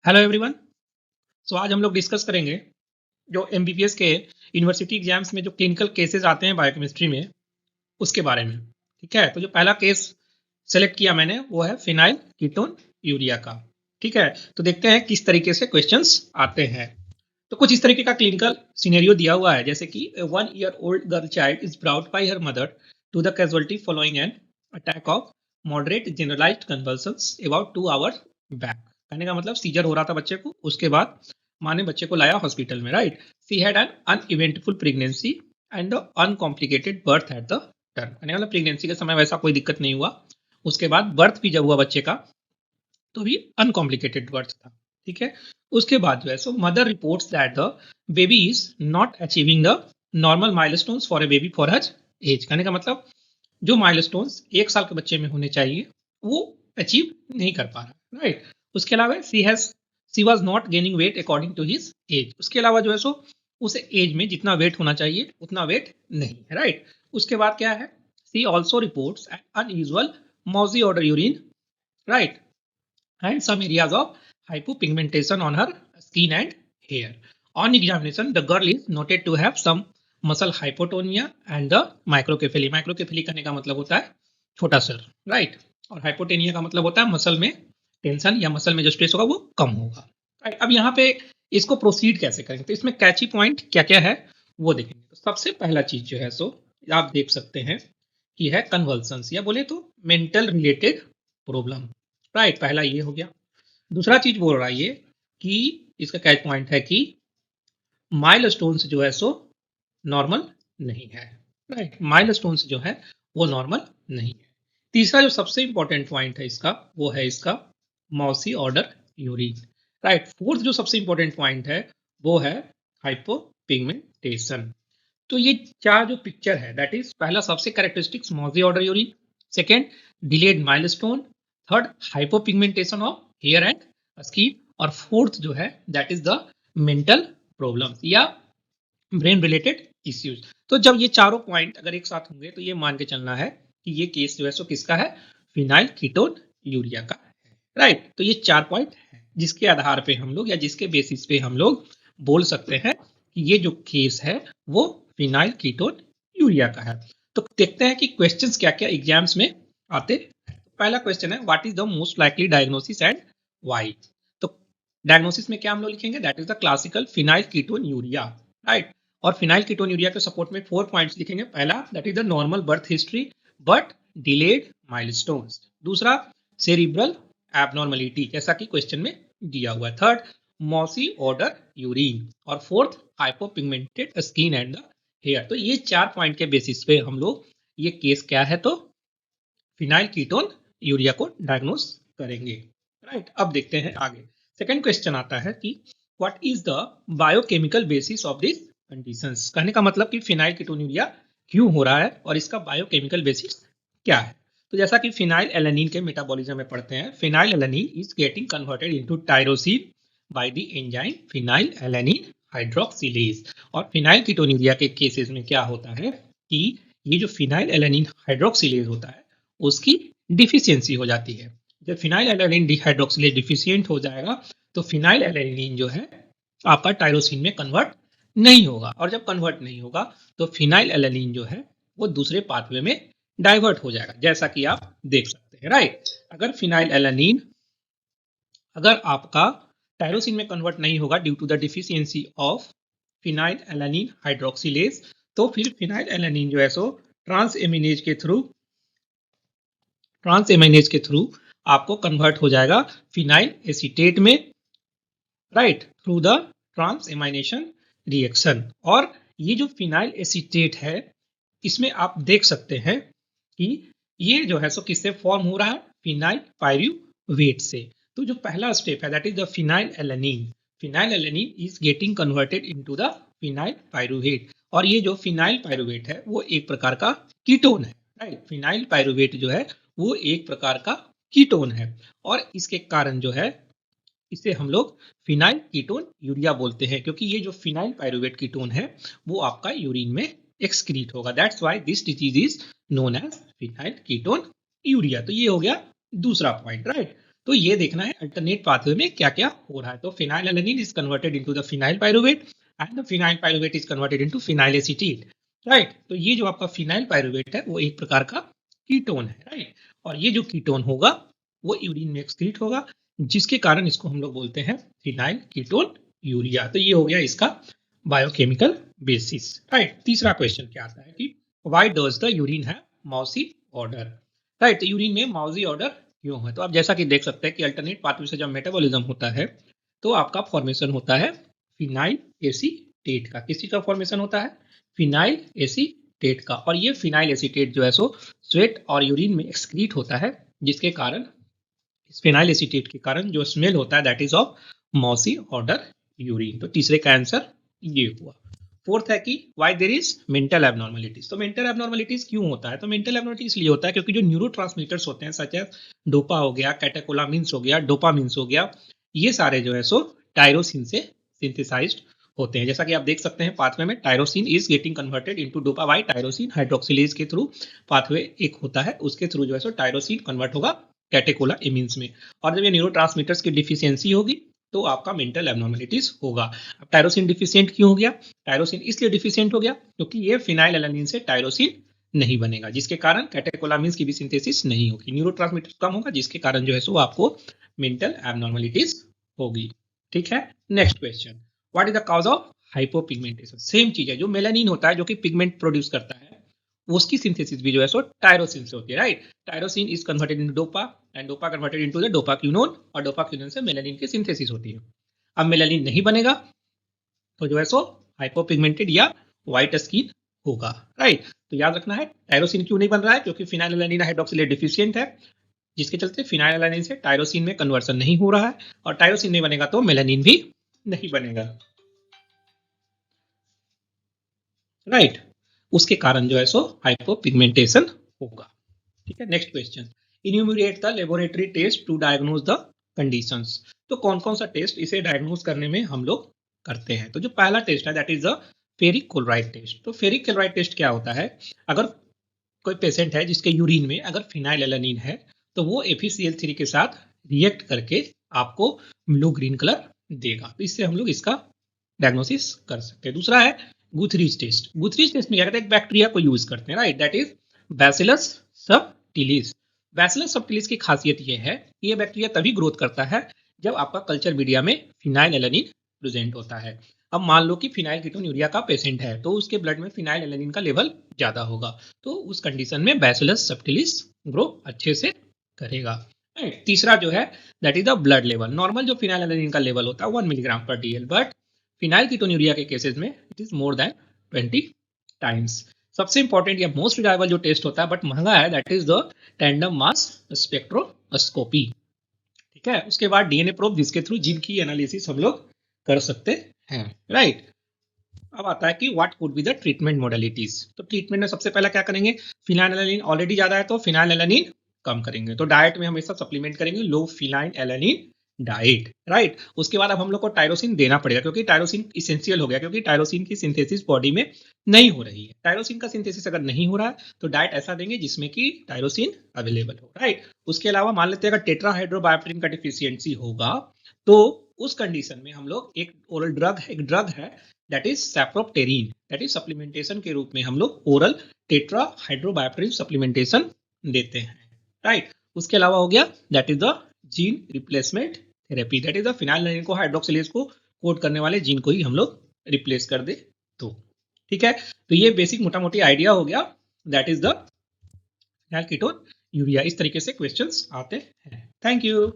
Hello everyone. सो आज हम लोग डिस्कस करेंगे जो एमबीबीएस के यूनिवर्सिटी एग्जाम्स में जो क्लिनिकल केसेस आते हैं बायोकेमिस्ट्री में उसके बारे में। ठीक है, तो जो पहला केस सेलेक्ट किया मैंने वो है फिनाइल कीटोन यूरिया का। ठीक है, तो देखते हैं किस तरीके से क्वेश्चंस आते हैं। तो कुछ इस तरीके का क्लिनिकल सिनेरियो दिया हुआ है, जैसे कि 1 year old girl child is brought by her mother to the casualty following an attack of moderate generalised convulsions about 2 hours back. कहने का मतलब सीजर हो रहा था बच्चे को, उसके बाद माँ ने बच्चे को लाया हॉस्पिटल में, right. She had an uneventful pregnancy and uncomplicated birth at the term. कहने का मतलब प्रेगनेंसी के समय वैसा कोई दिक्कत नहीं हुआ, उसके बाद बर्थ भी जब हुआ बच्चे का तो भी अनकॉम्प्लिकेटेड बर्थ था। ठीक है, उसके बाद जो है सो mother reports that the baby is not achieving the normal milestones for a baby for his age. कहने का मतलब जो माइलस्टोन्स 1 साल के बच्चे में होने चाहिए वो अचीव नहीं कर पा रहा, राइट। उसके अलावा she was not gaining weight according to his age. उसके अलावा जो है सो उस एज में जितना वेट होना चाहिए उतना वेट नहीं है, राइट। उसके बाद क्या है, she also reports an unusual mousy odour urine, right, and some areas of hypopigmentation on her skin and hair. On examination, the girl is noted to have some muscle hypotonia and the microcephaly. Microcephaly करने का मतलब होता है छोटा sir, right. और हाइपोटेनिया का मतलब होता है मसल में टेंशन या मसल में जो स्ट्रेस होगा वो कम होगा, राइट। अब यहाँ पे इसको प्रोसीड कैसे करेंगे, तो इसमें कैची पॉइंट क्या क्या है वो देखेंगे। तो सबसे पहला चीज जो है सो आप देख सकते हैं कि है कन्वल्सन्स या बोले तो मेंटल रिलेटेड प्रॉब्लम, राइट। पहला ये हो गया। दूसरा चीज बोल रहा है ये कि इसका कैच पॉइंट है कि माइलस्टोन्स जो है सो नॉर्मल नहीं है, राइट। माइलस्टोन्स जो है वो नॉर्मल नहीं है। तीसरा जो सबसे इंपॉर्टेंट पॉइंट है इसका वो है इसका mossy odour urine, right. Fourth जो सबसे इंपॉर्टेंट पॉइंट है वो है हाइपोपिगमेंटेशन। तो ये चार जो पिक्चर है दैट इज पहला सबसे characteristics mousy odour urine, second delayed milestone, third hypopigmentation of hair and skin, और फोर्थ जो है that is the mental problems या ब्रेन रिलेटेड इश्यूज। तो जब ये चारों पॉइंट अगर एक साथ होंगे तो ये मान के चलना है कि ये केस जो है सो किसका है, फिनाइल कीटोन यूरिया का है, राइट। तो ये चार पॉइंट है जिसके आधार पे हम लोग या जिसके बेसिस पे हम लोग बोल सकते हैं कि ये जो केस है वो फिनाइल कीटोन यूरिया का है। तो देखते हैं कि क्वेश्चंस क्या क्या एग्जाम्स में आते हैं। पहला क्वेश्चन है what is the most likely diagnosis and why. तो डायग्नोसिस में क्या हम लोग लिखेंगे, that is the classical phenylketonuria, right. और फिनाइल कीटोन यूरिया के सपोर्ट में 4 पॉइंट्स लिखेंगे। पहला that is the normal birth history but delayed milestones. दूसरा सेरिब्रल एबनॉर्मलिटी जैसा कि क्वेश्चन में दिया हुआ है। थर्ड मॉसी ऑर्डर यूरिन, और fourth hypopigmented skin and the hair. तो ये 4 पॉइंट के बेसिस पे हम लोग ये केस क्या है तो फिनाइल कीटोन यूरिया को डायग्नोस करेंगे, राइट। अब देखते हैं आगे। सेकंड क्वेश्चन आता है कि what is the biochemical basis of this conditions. कहने का मतलब कि फिनाइल कीटोन यूरिया क्यों हो रहा है और इसका बायोकेमिकल बेसिस क्या है। तो जैसा कि फिनाइल एलानिन के मेटाबॉलिज्म में पढ़ते हैं, phenyl alanine is getting converted into tyrosine by the enzyme phenyl alanine hydroxylase. और फिनाइल कीटोन यूरिया के केसेस में क्या होता है कि ये जो फिनाइल एलानिन हाइड्रोक्सिलेज होता है उसकी डिफिशियंसी हो जाती है। जब फिनाइल एलानिन डिहाइड्रोक्सिलेज डिफिशियंट हो जाएगा तो फिनाइल एलानिन जो है आपका टायरोसिन में कन्वर्ट नहीं होगा, और जब कन्वर्ट नहीं होगा तो फिनाइल एलानिन जो है वो दूसरे पाथवे में डाइवर्ट हो जाएगा, जैसा कि आप देख सकते हैं, राइट। अगर फिनाइल एलानिन अगर आपका टायरोसिन में कन्वर्ट नहीं होगा due to the deficiency of phenylalanine hydroxylase, तो फिर फिनाइल एलानिन जो है सो ट्रांस एमिनेज के थ्रू आपको कन्वर्ट हो जाएगा फिनाइल एसीटेट में, right, through the transamination reaction. और ये जो फिनाइल एसीटेट है इसमें आप देख सकते हैं कि ये जो है सो किससे फॉर्म हो रहा है, फिनाइल पायरुवेट से। तो जो पहला स्टेप है that is the phenyl alanine. Phenyl alanine is getting converted into the phenyl pyruvate, और ये जो फिनाइल पायरुवेट है वो एक प्रकार का कीटोन है, राइट। फिनाइल पायरुवेट जो है वो एक प्रकार का कीटोन है, और इसके कारण जो है इसे हम लोग फिनाइल कीटोन यूरिया बोलते हैं, क्योंकि ये जो फिनाइल पायरुवेट कीटोन है वो आपका यूरिन में एक्सक्रीट होगा। That's why this disease is known as phenylketonuria. तो ये हो गया दूसरा पॉइंट, राइट। तो ये देखना है अल्टरनेट पाथवे में क्या क्या हो रहा है। तो phenyl alanine is converted into the phenyl pyruvate and the phenyl pyruvate is converted into phenyl acetate, right. तो ये जो आपका फिनाइल पाइरुवेट है वो एक प्रकार का कीटोन है, राइट। और ये जो कीटोन होगा वो यूरिन में एक्सक्रीट होगा, जिसके कारण इसको हम लोग बोलते हैं फिनाइल कीटोन यूरिया। तो ये हो गया इसका बायोकेमिकल बेसिस, राइट। तीसरा क्वेश्चन क्या आता है कि why does the urine have mousy odour, right. तो यूरिन में माउसी ऑर्डर क्यों है? तो आप जैसा कि देख सकते हैं कि अल्टरनेट पाथवे से जब मेटाबॉलिज्म होता है तो आपका फॉर्मेशन होता है फिनाइल एसीटेट का। किसी का फॉर्मेशन होता है? फिनाइल एसीटेट का। और ये फिनाइल एसीटेट जो है सो स्वेट और यूरिन में एक्सक्रीट होता है, जिसके कारण इस फिनाइल एसीटेट के कारण जो स्मेल होता है that is of mousy odour urine. तो तीसरे का आंसर ये हुआ। फोर्थ है कि why there is mental abnormalities. तो मेंटल एबनॉर्मलिटीज क्यों होता है? तो मेंटल एबनॉर्मलिटीज इसलिए होता है क्योंकि जो न्यूरोट्रांसमीटर्स होते हैं सच एज डोपा हो गया, कैटेकोलामिन्स हो गया, डोपामिन्स हो गया, ये सारे जो है सो टायरोसिन से सिंथेसाइज्ड होते हैं। जैसा कि आप देख सकते हैं पाथवे में tyrosine is getting converted into dopa by tyrosine hydroxylase के थ्रू पाथवे एक होता है, उसके थ्रू जो है सो टायरोसिन कन्वर्ट होगा कैटेकोला एमिन्स में। और जब ये न्यूरोट्रांसमीटर्स की डिफिशियंसी होगी तो आपका मेंटल एबनॉर्मलिटीज होगा। अब टायरोसिन डिफिशियंट क्यों हो गया? टायरोसिन इसलिए डिफिशियंट हो गया क्योंकि ये फिनाइल एलानिन से टायरोसिन नहीं बनेगा, जिसके कारण कैटेकोलामिन्स की भी सिंथेसिस नहीं होगी, न्यूरोट्रांसमीटर कम होगा, जिसके कारण जो है सो आपको मेंटल एबनॉर्मलिटीज होगी। ठीक है, next question, what is the cause of hypopigmentation? Same चीज है, जो मेलानिन होता है जो कि पिगमेंट प्रोड्यूस करता है उसकी सिंथेसिस भी जो है सो टायरोसिन से होती है, right. Tyrosine is converted into dopa and dopa converted into the dopaquinone और डोपाक्विनोन से मेलानिन की सिंथेसिस होती है। अब मेलानिन नहीं बनेगा तो जो है सो हाइपोपिगमेंटेड या व्हाइट स्किन होगा, राइट। तो याद रखना है टायरोसिन क्यों नहीं बन रहा है, क्योंकि फिनाइलएलानिन हाइड्रोक्सिलेट डिफिशिएंट है, जिसके चलते फिनाइलएलानिन से टायरोसिन में कन्वर्सन नहीं हो रहा है, और टायरोसिन नहीं बनेगा तो मेलानिन भी नहीं बनेगा, राइट। उसके कारण जो है सो हाइपोपिगमेंटेशन होगा। ठीक है, next question, enumerate the laboratory test to diagnose the conditions. तो कौन कौन सा टेस्ट इसे डायग्नोज करने में हम लोग करते हैं? तो जो पहला टेस्ट है that is the ferric chloride test. तो फेरिक क्लोराइड टेस्ट क्या होता है? अगर कोई पेशेंट है जिसके यूरिन में अगर फिनाइलएलानिन है तो वो FeCl3 के साथ रिएक्ट करके आपको ब्लू ग्रीन कलर देगा, तो इससे हम लोग इसका डायग्नोसिस कर सकते हैं। दूसरा है गुथरीज टेस्ट। गुथरीज टेस्ट में क्या करते हैं? एक बैक्टीरिया को यूज करते हैं, right, that is bacillus subtilis. Bacillus subtilis की खासियत ये है कि ये बैक्टीरिया तभी ग्रोथ करता है जब आपका कल्चर मीडिया में फिनाइलएलानिन प्रेजेंट होता है। अब मान लो कि फिनाइल कीटोन्यूरिया का पेशेंट है तो उसके ब्लड में फिनाइलएलानिन का लेवल ज्यादा होगा, तो उस कंडीशन में बैसिलस सबटिलिस ग्रो अच्छे से करेगा। तीसरा जो है that is the blood level. Normal जो फिनाइलएलानिन का लेवल होता है 1 मिलीग्राम पर DL, बट फिनाइल कीटोन्यूरिया के केसेस में it is more than 20 times. सबसे इंपॉर्टेंट या मोस्ट रिलायबल जो टेस्ट होता है बट महंगा है that is the tandem mass spectroscopy. ठीक है, उसके बाद DNA प्रोब जिसके थ्रू जीन की एनालिसिस हम लोग कर सकते हैं, राइट। अब आता है कि what could be the treatment modalities. तो ट्रीटमेंट में सबसे पहला क्या करेंगे? फिनाइलएलानिन ऑलरेडी ज्यादा है तो फिनाइलएलानिन कम करेंगे, तो डाइट में हमेशा सप्लीमेंट करेंगे लो फिनाइलएलानिन डाइट, राइट। उसके बाद अब हम लोग को टायरोसिन देना पड़ेगा क्योंकि टायरोसिन इसेंशियल हो गया, क्योंकि टायरोसिन की सिंथेसिस बॉडी में नहीं हो रही है। टायरोसिन का सिंथेसिस अगर नहीं हो रहा है तो डाइट ऐसा देंगे जिसमें कि टायरोसिन अवेलेबल हो, राइट। उसके अलावा मान लेते हैं अगर टेट्राहाइड्रोबायोप्टेरिन का डिफिशियंसी होगा तो उस कंडीशन में हम लोग एक ओरल ड्रग है that is sapropterin, that is supplementation के रूप में हम लोग ओरल टेट्राहाइड्रोबायोप्टेरिन सप्लीमेंटेशन देते हैं, राइट। उसके अलावा हो गया that is the gene replacement therapy, that is the phenylalanine को हाइड्रोक्सिलेज को कोड करने वाले जीन को ही हम लोग रिप्लेस कर दे तो। ठीक है, तो ये बेसिक मोटा मोटी आइडिया हो गया that is the phenyl ketone urea. इस तरीके से क्वेश्चंस आते हैं। Thank you.